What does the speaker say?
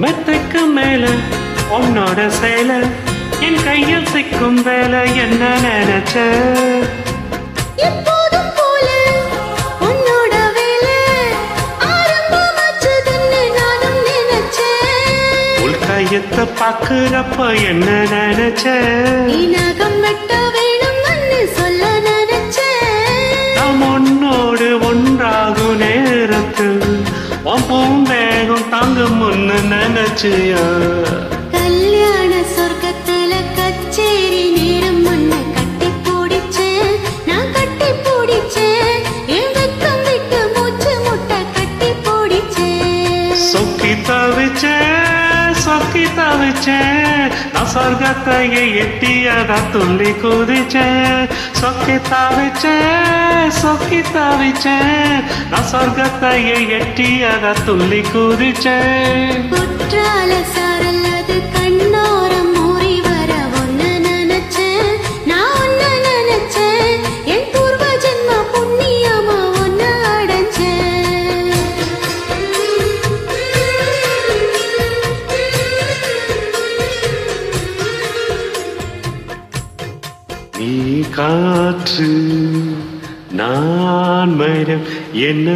மெத்தைக்கு மேல உன்னோட சேல என் கையில் சிக்கும் வேலை என்ன நினைச்ச எப்போதும் போல உன்னோட வேலை ஆரம்பமாச்சதுன்னு நானும் நினைச்சேன் உள் கையத்தை பாக்குறப்ப என்ன நினைச்ச நீ நகம் வெட்ட வேணும்னு சொல்ல நினைச்சேன் நாம் உன்னோடு ஒன்றாகும் நேரத்தில் உன் வேகம் தாங்க முன்னு நினைச்சியா கல்யாண சொர்க்கத்துல கச்சேரி நேரம் முன்ன கட்டி போடிச்சேன் நான் கட்டி போடிச்சேன் என் வெக்கம் விட்டு மூச்சு முட்டை கட்டி போடிச்சேன் சொக்கி தவிச்சேன் நான் சொர்க்கத்தையே எட்டியதா துள்ளி குதிச்சேன் சொக்கி தவிச்சேன் நான் சொர்க்கத்தையே எட்டியதா துள்ளி குதிச்சேன் குற்றால சாரல் அது கண்ணோரம் மூறி வர ஒன்னு நினைச்சேன் நான் ஒன்னு நினைச்சேன் என் பூர்வ ஜென்ம புண்ணியமா ஒன்னு அடைஞ்சேன் நீ காற்று நான் மரம் என்ன